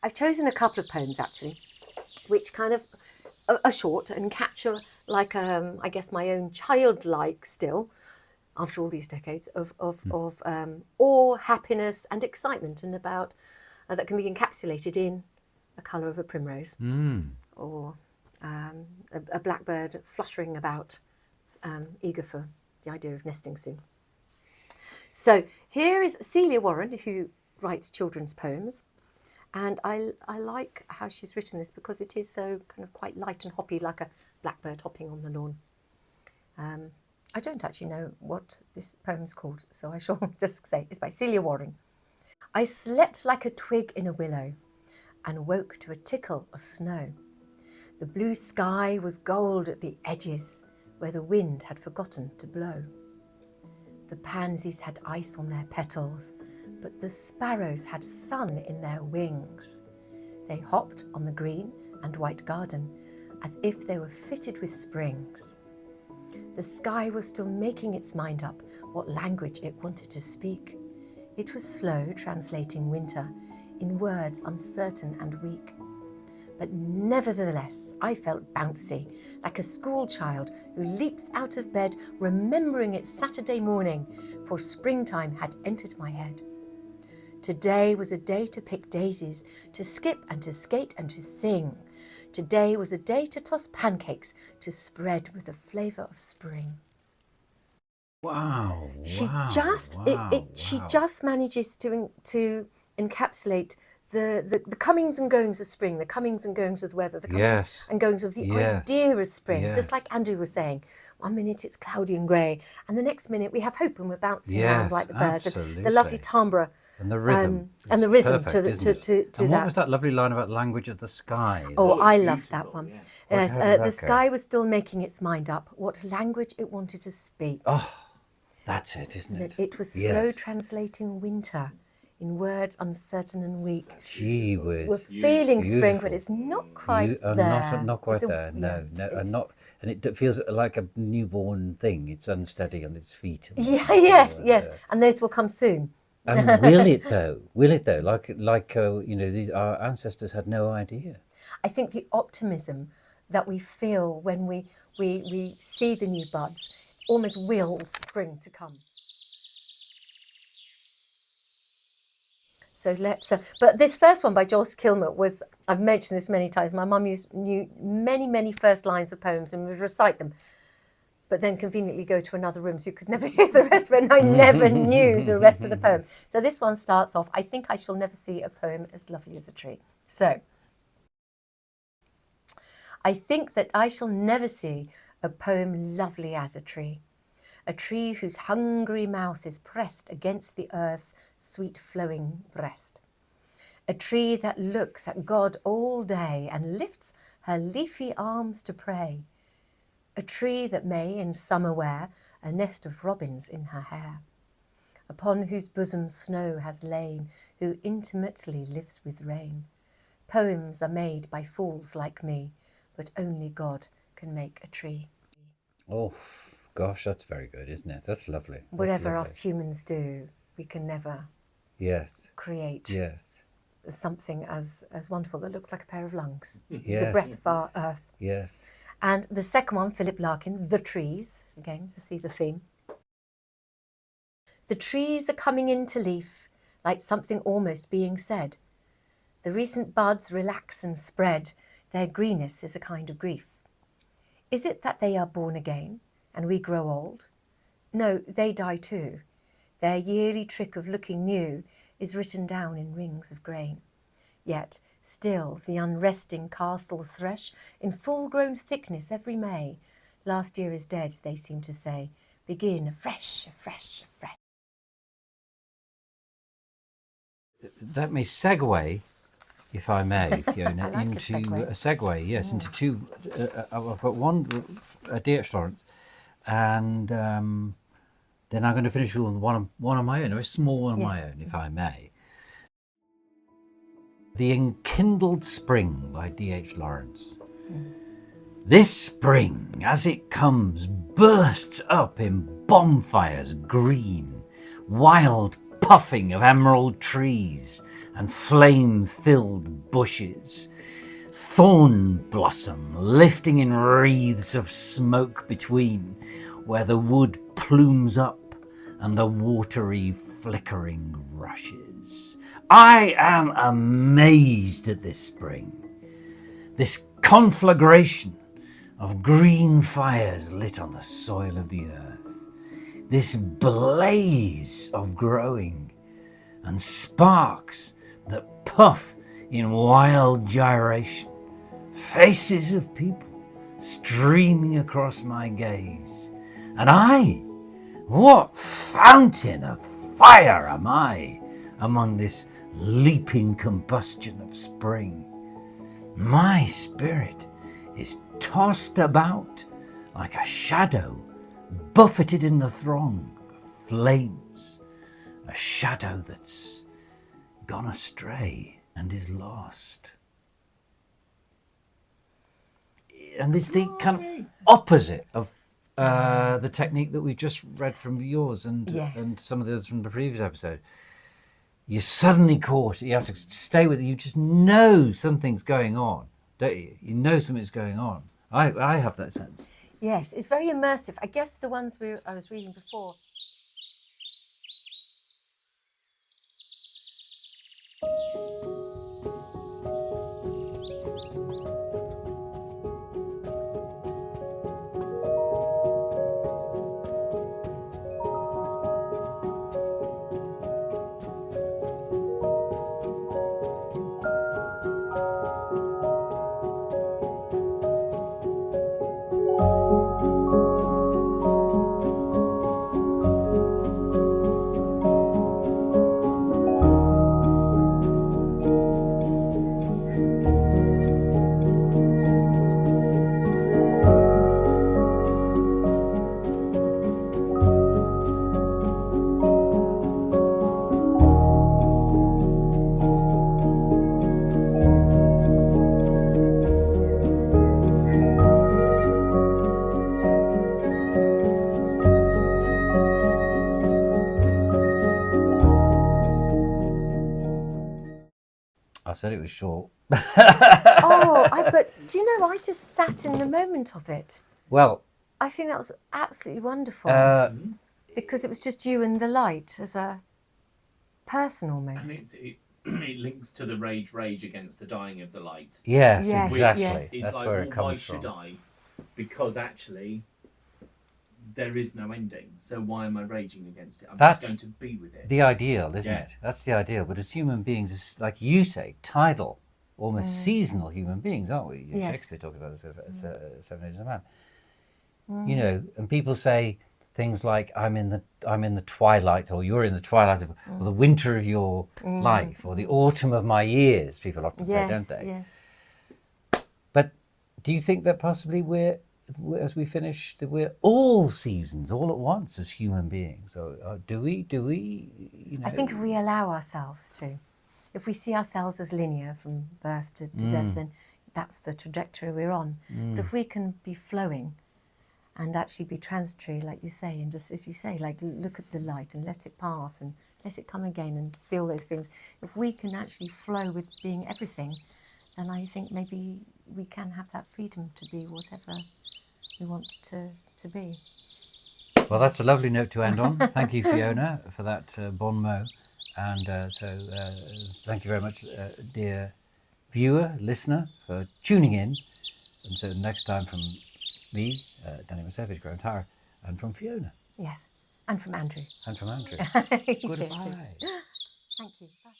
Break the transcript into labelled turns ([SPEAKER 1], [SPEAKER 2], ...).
[SPEAKER 1] I've chosen a couple of poems actually, which kind of are short and capture like I guess my own childlike still, after all these decades of awe, happiness, and excitement, and about that can be encapsulated in a colour of a primrose, or a blackbird fluttering about, eager for the idea of nesting soon. So here is Celia Warren, who writes children's poems. And I like how she's written this because it is so kind of quite light and hoppy, like a blackbird hopping on the lawn. I don't actually know what this poem's called, so I shall just say it's by Celia Warren. I slept like a twig in a willow and woke to a tickle of snow. The blue sky was gold at the edges where the wind had forgotten to blow. The pansies had ice on their petals, but the sparrows had sun in their wings. They hopped on the green and white garden as if they were fitted with springs. The sky was still making its mind up what language it wanted to speak. It was slow translating winter in words uncertain and weak. But nevertheless, I felt bouncy, like a school child who leaps out of bed, remembering it's Saturday morning, for springtime had entered my head. Today was a day to pick daisies, to skip and to skate and to sing. Today was a day to toss pancakes, to spread with the flavour of spring.
[SPEAKER 2] Wow!
[SPEAKER 1] She just manages to encapsulate the comings and goings of spring, the comings and goings of the weather, the comings and goings of the idea of spring. Just like Andrew was saying, 1 minute it's cloudy and grey, and the next minute we have hope and we're bouncing around like the birds. And the lovely timbre.
[SPEAKER 2] And the rhythm.
[SPEAKER 1] Perfect, to
[SPEAKER 2] and
[SPEAKER 1] that.
[SPEAKER 2] What was that lovely line about language of the sky?
[SPEAKER 1] Oh, I love that one. Yes, the sky was still making its mind up what language it wanted to speak.
[SPEAKER 2] Oh, that's it, isn't it?
[SPEAKER 1] It was slow translating winter in words uncertain and weak.
[SPEAKER 2] Gee whiz.
[SPEAKER 1] We're feeling spring, but it's not quite there.
[SPEAKER 2] Not quite there. No, and not. And it feels like a newborn thing. It's unsteady on its feet.
[SPEAKER 1] Yes. And those will come soon.
[SPEAKER 2] And will it though? Like our ancestors had no idea.
[SPEAKER 1] I think the optimism that we feel when we see the new buds almost wills spring to come. So let's. But this first one by Joyce Kilmer was, I've mentioned this many times. My mum knew many first lines of poems and would recite them, but then conveniently go to another room so you could never hear the rest of it, and I never knew the rest of the poem. So this one starts off, I think I shall never see a poem as lovely as a tree. So, I think that I shall never see a poem lovely as a tree whose hungry mouth is pressed against the earth's sweet flowing breast. A tree that looks at God all day and lifts her leafy arms to pray. A tree that may in summer wear a nest of robins in her hair, upon whose bosom snow has lain, who intimately lives with rain. Poems are made by fools like me, but only God can make a tree.
[SPEAKER 2] Oh, gosh, that's very good, isn't it? That's lovely.
[SPEAKER 1] Whatever us humans do, we can never create something as wonderful that looks like a pair of lungs, the breath of our earth.
[SPEAKER 2] Yes.
[SPEAKER 1] And the second one, Philip Larkin, The Trees, again, to see the theme. The trees are coming into leaf, like something almost being said. The recent buds relax and spread, their greenness is a kind of grief. Is it that they are born again, and we grow old? No, they die too. Their yearly trick of looking new is written down in rings of grain. Yet, still the unresting castles thresh in full-grown thickness every May. Last year is dead, they seem to say. Begin afresh.
[SPEAKER 2] Let me segue, if I may, Fiona,
[SPEAKER 1] like
[SPEAKER 2] into a segue. Yes, into two. I've got one, D.H. Lawrence, and then I'm going to finish with one of my own, a small one of my own, if I may. The Enkindled Spring by D.H. Lawrence. This spring, as it comes, bursts up in bonfires green, wild puffing of emerald trees, and flame-filled bushes, thorn blossom lifting in wreaths of smoke between, where the wood plumes up and the watery flickering rushes. I am amazed at this spring, this conflagration of green fires lit on the soil of the earth, this blaze of growing, and sparks that puff in wild gyration, faces of people streaming across my gaze, and I, what fountain of fire am I among this leaping combustion of spring? My spirit is tossed about like a shadow buffeted in the throng of flames, a shadow that's gone astray and is lost. And it's the kind of opposite of the technique that we just read from yours and some of the others from the previous episode. You're suddenly caught, you have to stay with it, you just know something's going on, don't you? You know something's going on. I have that sense.
[SPEAKER 1] Yes, it's very immersive. I guess the ones I was reading before.
[SPEAKER 2] I said it was short.
[SPEAKER 1] But do you know, I just sat in the moment of it.
[SPEAKER 2] Well,
[SPEAKER 1] I think that was absolutely wonderful. Because it was just you and the light as a person almost.
[SPEAKER 3] And it links to the rage against the dying of the light.
[SPEAKER 2] yes,
[SPEAKER 1] Yes,
[SPEAKER 2] exactly.
[SPEAKER 1] yes.
[SPEAKER 3] It's
[SPEAKER 2] That's
[SPEAKER 3] like,
[SPEAKER 2] where it
[SPEAKER 3] why
[SPEAKER 2] comes
[SPEAKER 3] should
[SPEAKER 2] from.
[SPEAKER 3] I? Because actually, there is no ending. So why am I raging against it? I'm
[SPEAKER 2] That's
[SPEAKER 3] just going to be with it.
[SPEAKER 2] The ideal, isn't
[SPEAKER 3] Yeah.
[SPEAKER 2] it? That's the ideal. But as human beings, it's like you say, tidal, almost seasonal human beings, aren't we?
[SPEAKER 1] Yes.
[SPEAKER 2] Shakespeare talked about this, 7 Ages of Man. You know, and people say things like, I'm in the twilight, or you're in the twilight of or the winter of your life, or the autumn of my years, people often say, don't they?
[SPEAKER 1] Yes.
[SPEAKER 2] But do you think that possibly as we finish, that we're all seasons all at once as human beings? Or do we, you know?
[SPEAKER 1] I think if we allow ourselves to, if we see ourselves as linear from birth to death, then that's the trajectory we're on. But if we can be flowing and actually be transitory, like you say, and just, as you say, like look at the light and let it pass and let it come again and feel those feelings. If we can actually flow with being everything, then I think maybe we can have that freedom to be whatever we want to be.
[SPEAKER 2] Well, that's a lovely note to end on. Thank you, Fiona, for that bon mot. And thank you very much, dear viewer, listener, for tuning in. And so next time from me, Danny Masevich, Graham Tara, and from Fiona.
[SPEAKER 1] Yes, and from Andrew.
[SPEAKER 2] And from Andrew.
[SPEAKER 1] Exactly.
[SPEAKER 2] Goodbye.
[SPEAKER 1] Thank you. Bye.